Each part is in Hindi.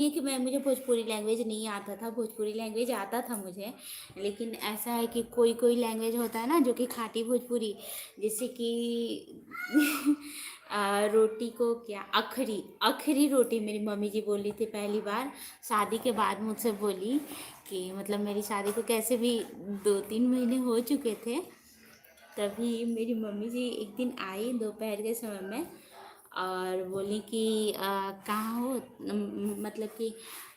ये कि मैं मुझे भोजपुरी लैंग्वेज नहीं आता था, भोजपुरी लैंग्वेज आता था मुझे। लेकिन ऐसा है कि कोई-कोई लैंग्वेज होता है ना जो कि खाटी भोजपुरी, जैसे कि रोटी को क्या अखरी, अखरी रोटी मेरी मम्मी जी बोली थी पहली बार, शादी के बाद मुझसे बोली कि मतलब मेरी शादी को कैसे भी 2-3 महीने हो चुके थे, तभी मेरी मम्मी जी एक दिन आई दोपहर के समय में और बोली कि कहाँ हो, मतलब कि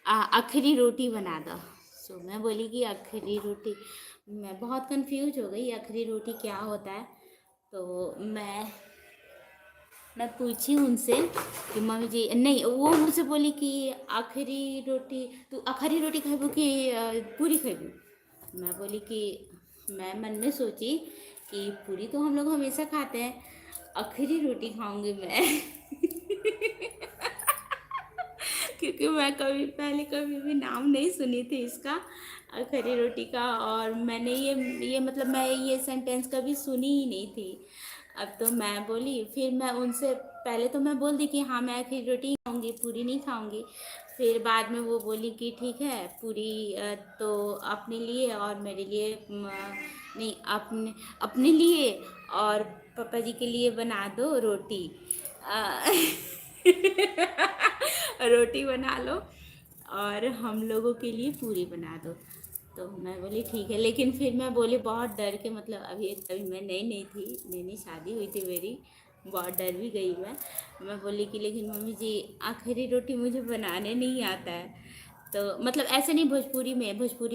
अखरी रोटी बना दो। सो मैं बोली कि अखरी रोटी, मैं बहुत कंफ्यूज हो गई अखरी रोटी क्या होता है। तो मैं पूछी उनसे कि मम्मी जी, नहीं वो मुझसे बोली कि आखिरी रोटी, तू आखिरी रोटी खाबू कि पूरी खाबू। मैं बोली कि मैं मन में सोची कि पूरी तो हम लोग हमेशा खाते हैं, आखिरी रोटी खाऊंगी मैं। क्योंकि मैं कभी भी नाम नहीं सुनी थी इसका, खरी रोटी का। और मैंने ये मतलब मैं ये सेंटेंस कभी सुनी ही नहीं थी। अब तो मैं बोली, फिर मैं उनसे पहले तो मैं बोल दी कि हाँ मैं खरी रोटी ही खाऊंगी, पूरी नहीं खाऊंगी। फिर बाद में वो बोली कि ठीक है पूरी तो अपने लिए और मेरे लिए नहीं, अपने अपने लिए और पापा जी के लिए बना दो रोटी। अ, रोटी बना लो और हम लोगों के लिए पूरी बना दो। तो मैं बोली ठीक है, लेकिन फिर मैं बोली बहुत डर के, मतलब अभी मैं नई नई थी, नई नई शादी हुई थी मेरी, बहुत डर भी गई मैं बोली कि लेकिन मम्मी जी आखिरी रोटी मुझे बनाने नहीं आता है। तो मतलब ऐसे नहीं, भोजपुरी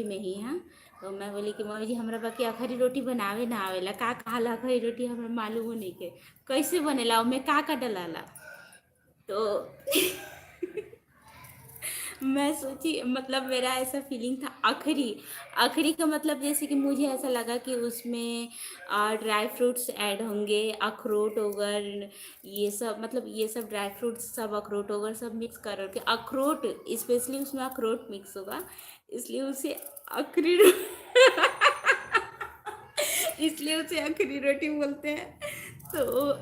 में ही हाँ। तो मैं बोली कि मम्मी जी हमरा बाकी आखिरी रोटी बनावे ना आवेला, का कहला आखिरी रोटी हमरा मालूम नहीं के कैसे बनेला, ओमे का डलाला। तो मैं सोची, मतलब मेरा ऐसा फीलिंग था आखिरी, आखिरी का मतलब जैसे कि मुझे ऐसा लगा कि उसमें ड्राई फ्रूट्स ऐड होंगे, अखरोट वगैरह ये सब, मतलब ये सब ड्राई फ्रूट्स सब, अखरोट वगैरह सब मिक्स करके, अखरोट स्पेशली उसमें अखरोट मिक्स होगा, इसलिए उसे आखिरी इसलिए उसे आखिरी रोटी बोलते हैं। तो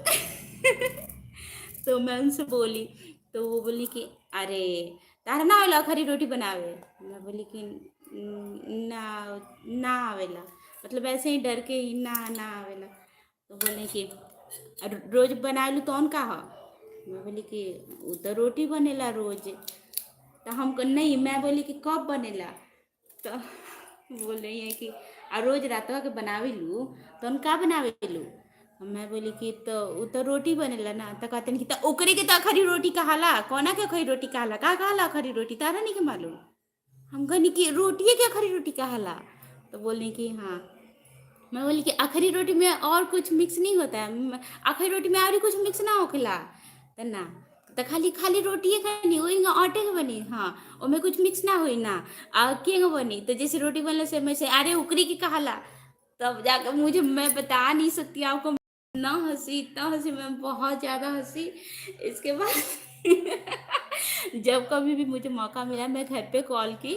तो मैं उनसे बोली, तो वो बोली कि अरे तारा ना आवेला खरी रोटी बनावे। मैं बोली कि ना ना आवेला, मतलब ऐसे ही डर के ही ना ना आवेला। तो बोले कि रोज बनालू तौन का ह। मैं बोली कि उ तो रोटी बनेला रोज। तो हमको नहीं, मैं बोली कि कब बनेला। तो बोल रही है कि रोज रातवा के बनावे लू, तो हम का बनावे लू। मैं बोली कि तो उ तो रोटी बनेला ना। तो कहते कि तो ओकरे के तो खरी रोटी कहाला, कोना के खरी रोटी कहाला, का कहाला खरी रोटी, तारा नहीं के मालूम। हम कहनी कि रोटिए क्या खरी रोटी कहाला। तो बोलने कि हाँ। मैं बोली कि आखिरी रोटी में और कुछ मिक्स नहीं होता है, आखिरी रोटी में और कुछ मिक्स ना होखेला। तो ना, तो खाली खाली रोटिए खानी वही आटे के बनी, हाँ ओमे कुछ मिक्स ना हुई ना। के बनी तो जैसे रोटी बनले से में से अरे उकरी की कहाला। तब जाकर मुझे, मैं बता नहीं सकती आपको, इतना हंसी, इतना हंसी, मैं बहुत ज़्यादा हंसी। इसके बाद जब कभी भी मुझे मौका मिला मैं घर पे कॉल की,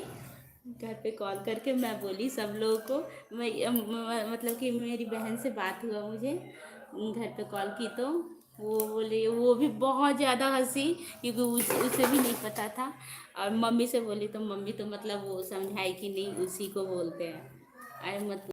घर पे कॉल करके मैं बोली सब लोगों को, मैं मतलब कि मेरी बहन से बात हुआ मुझे, घर पे कॉल की तो वो बोले, वो भी बहुत ज़्यादा हंसी, क्योंकि उसे भी नहीं पता था। और मम्मी से बोली तो मम्मी तो मतलब वो समझाई कि नहीं उसी को बोलते हैं, अरे मत